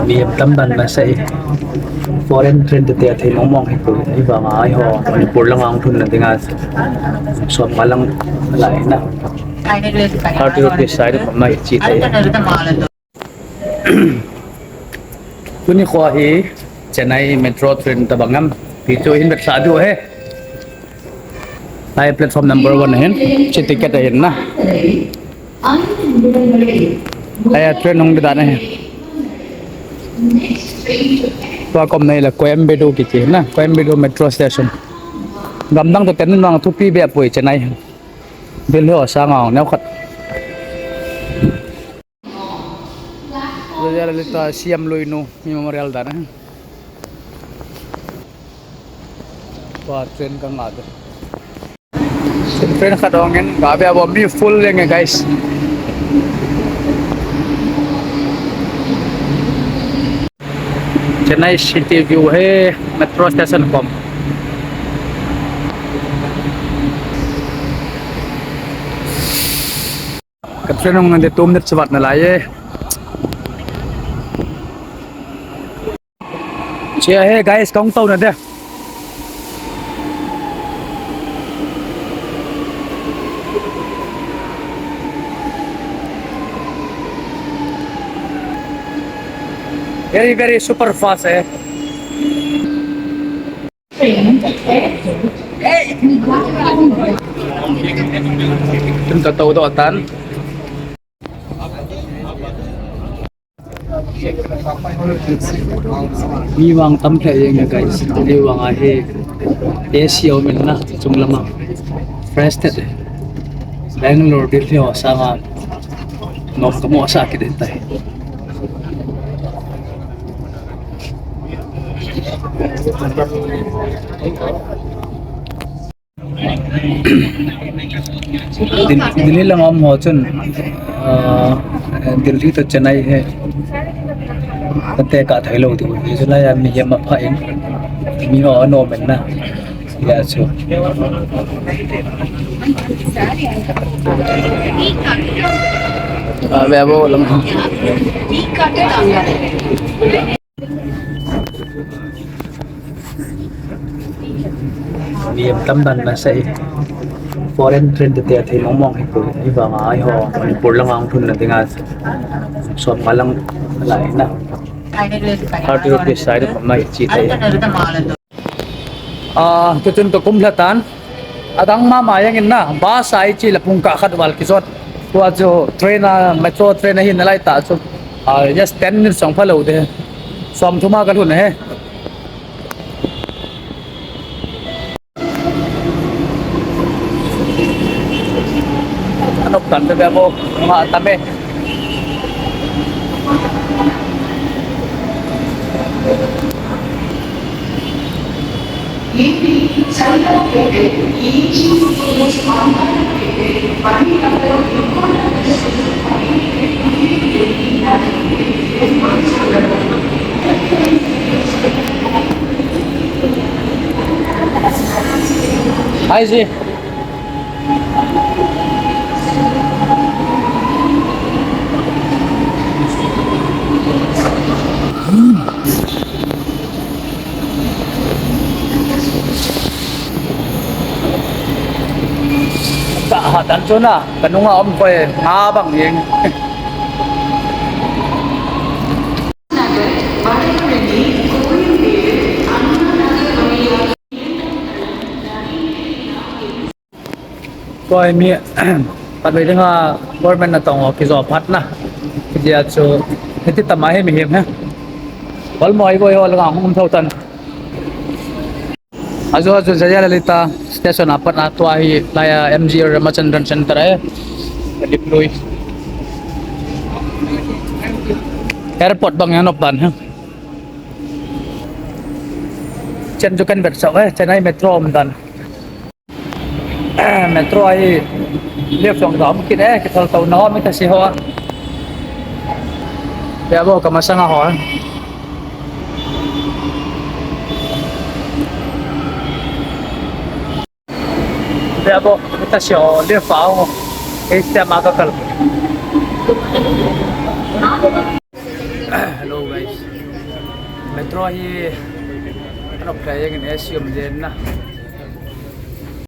มีตำบันมาใส่ foreign trend แต่ที่มองให้ตัวที่ว่าไอ้หอมันปวดละงังทุนนั่นที่งานสวมมาลังหลายนะ how do you decide on my cheat day คุณนี่ขออีเจนไนเมโทรเทรนตะบังงำที่ช่วยเห็นแบบสาดูเฮ้ไปแพลตฟอร์ม number one เห็นชิติเกตเห็นนะไอ้เทรนนงดีด้านนี้ตัวกรมในละโคเอมเบโดกิจนะโคเอมเบโดเมโทรสเตชันกำลังตัวเต็นนั่งทุกปีแบบป่วยเจนไนเบลล์หัวสางเอาแนวขัดเราจะเล่นตัวซีเอ็มลุยนูมีเมมโมเรียลด้านนะตัวเทรนกังอาดเทรนขัดองเงินกาเบียบอมบี้ฟูลเลยไง guys Chennai City View है metro station कम कत्रे नंग नंदे तुम निर चवाट नलाये चे है गाइस कौन तो नंदे very very super fast है तुम तो tahu tanมีวางตำแผลยังไง guys นี่วางอะไรเอเชียมันนะจงละมั่ง fresh เด็ดแบงก์โลดิเที่ยวสางานนกกมัวสักกินได้दिल्ली lung हम हो चुन दिल्ली तो चेन्नई है तंते का थाई लो दियो ये चला या मी ये मफा इन मी हो नो में ना या चो अबे वो लंगมีตำบันมาใส่ foreign trend แต่ที่มองให้ตัวที่ว่าไอ้หอมันปวดละงังทุนนั่นที่งานสวมมาลังหลายนะ how do you decide on my cheat day จนตัวกุมละตันadang mama yang inna bus ai chi la pungka khat wal kisot tua jo train metro train hin nalai ta so just 10 minutes song phalo de som thuma ka thun he anok tan be bo ma tame Hai sih. Dan chona kanunga om ko nga bang yeng koi mi pat bei nga government na tong ki zo phat na ki ya cho heti tamai mi hem ha wal moi go yo la hum thau tan ajo jaya lalita station apat na to hi laya MG Ramachandran Center hai deploy airport bang yan opdan ha chen jo kan bet saw hai Chennai metro omdan metro ai liep song dom ki de ki thol tau no mi ta si ho ya bo ka masanga ho Pero ito siya live ako este magakal metro hi ano play yang in assume den na